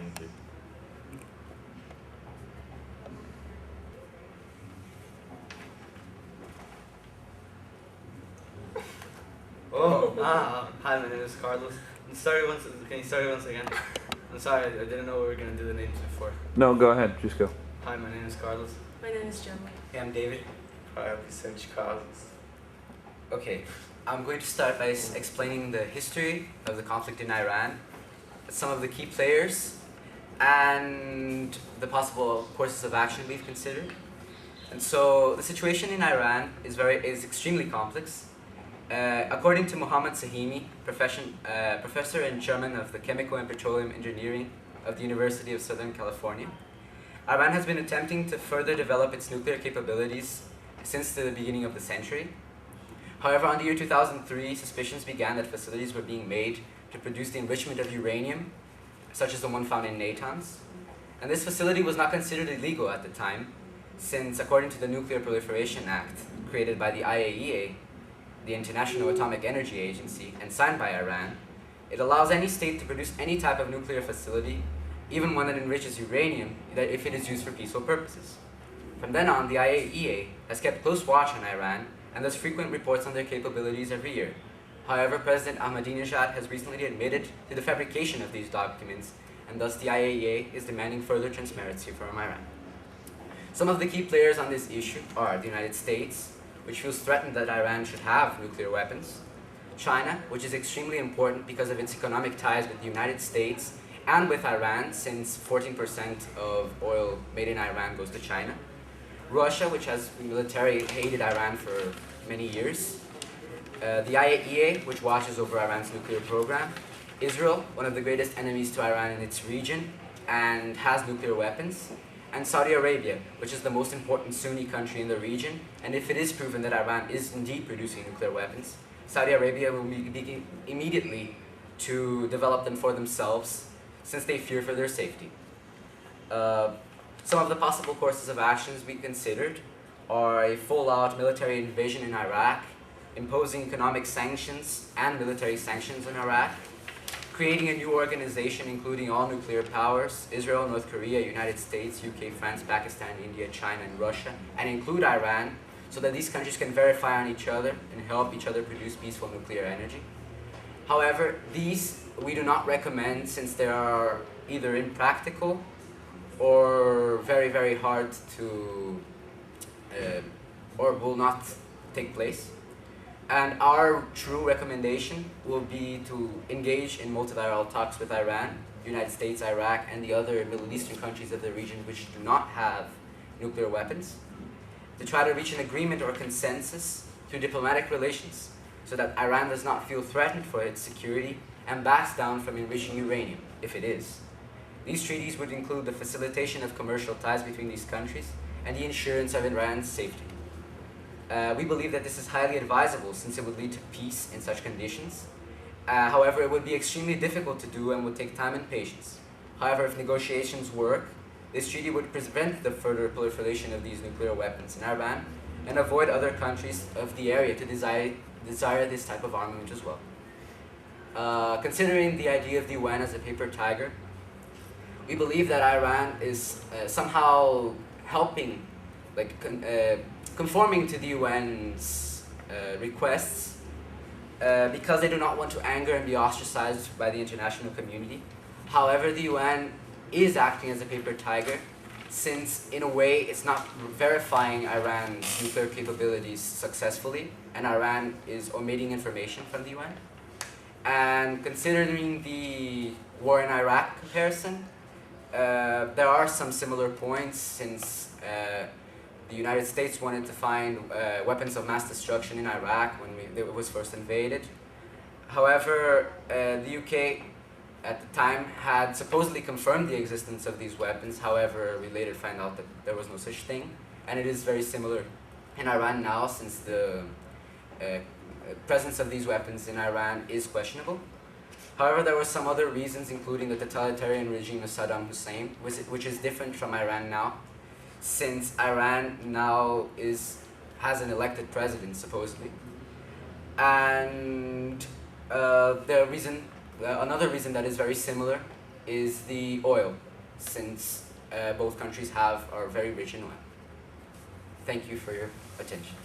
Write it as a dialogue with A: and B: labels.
A: behind it.
B: Hi, my name is Carlos. I'm sorry once. Can you start it once again? I'm sorry, I didn't know we were gonna do the names before.
C: No, go ahead. Just go.
B: Hi, my name is Carlos.
D: My name is Gemma.
E: Hey, I'm David.
A: Hi, Vicente Carlos.
E: Okay, I'm going to start by explaining the history of the conflict in Iran, some of the key players, and the possible courses of action we've considered. And so the situation in Iran is extremely complex. According to Mohammad Sahimi, professor and chairman of the Chemical and Petroleum Engineering of the University of Southern California, Iran has been attempting to further develop its nuclear capabilities since the beginning of the century. However, on the year 2003, suspicions began that facilities were being made to produce the enrichment of uranium, such as the one found in Natanz. And this facility was not considered illegal at the time, since according to the Nuclear Proliferation Act, created by the IAEA, the International Atomic Energy Agency, and signed by Iran, it allows any state to produce any type of nuclear facility, even one that enriches uranium, if it is used for peaceful purposes. From then on, the IAEA has kept close watch on Iran, and thus frequent reports on their capabilities every year. However, President Ahmadinejad has recently admitted to the fabrication of these documents, and thus the IAEA is demanding further transparency from Iran. Some of the key players on this issue are the United States, which feels threatened that Iran should have nuclear weapons, China, which is extremely important because of its economic ties with the United States and with Iran, since 14% of oil made in Iran goes to China, Russia, which has military hated Iran for many years, the IAEA, which watches over Iran's nuclear program, Israel, one of the greatest enemies to Iran in its region and has nuclear weapons, and Saudi Arabia, which is the most important Sunni country in the region, and if it is proven that Iran is indeed producing nuclear weapons, Saudi Arabia will begin immediately to develop them for themselves, since they fear for their safety. Some of the possible courses of actions we considered are a full-out military invasion in Iraq, imposing economic sanctions and military sanctions in Iraq, creating a new organization including all nuclear powers, Israel, North Korea, United States, UK, France, Pakistan, India, China, and Russia, and include Iran, so that these countries can verify on each other and help each other produce peaceful nuclear energy. However, these we do not recommend, since they are either impractical or very, very hard to, or will not take place. And our true recommendation will be to engage in multilateral talks with Iran, United States, Iraq, and the other Middle Eastern countries of the region which do not have nuclear weapons, to try to reach an agreement or consensus through diplomatic relations, so that Iran does not feel threatened for its security and backs down from enriching uranium, if it is. These treaties would include the facilitation of commercial ties between these countries and the assurance of Iran's safety. We believe that this is highly advisable, since it would lead to peace in such conditions. However, it would be extremely difficult to do and would take time and patience. However, if negotiations work, this treaty would prevent the further proliferation of these nuclear weapons in Iran and avoid other countries of the area to desire this type of armament as well. Considering the idea of the UN as a paper tiger, we believe that Iran is somehow helping, conforming to the UN's requests, because they do not want to anger and be ostracized by the international community. However, the UN is acting as a paper tiger, since in a way it's not verifying Iran's nuclear capabilities successfully, and Iran is omitting information from the UN. And considering the war in Iraq comparison, there are some similar points, since the United States wanted to find weapons of mass destruction in Iraq when it was first invaded. However, the UK at the time had supposedly confirmed the existence of these weapons. However, we later found out that there was no such thing, and it is very similar in Iran now, since the presence of these weapons in Iran is questionable. However, there were some other reasons, including the totalitarian regime of Saddam Hussein, which is different from Iran now, since Iran now has an elected president, supposedly. And another reason that is very similar is the oil, since both countries are very rich in oil. Thank you for your attention.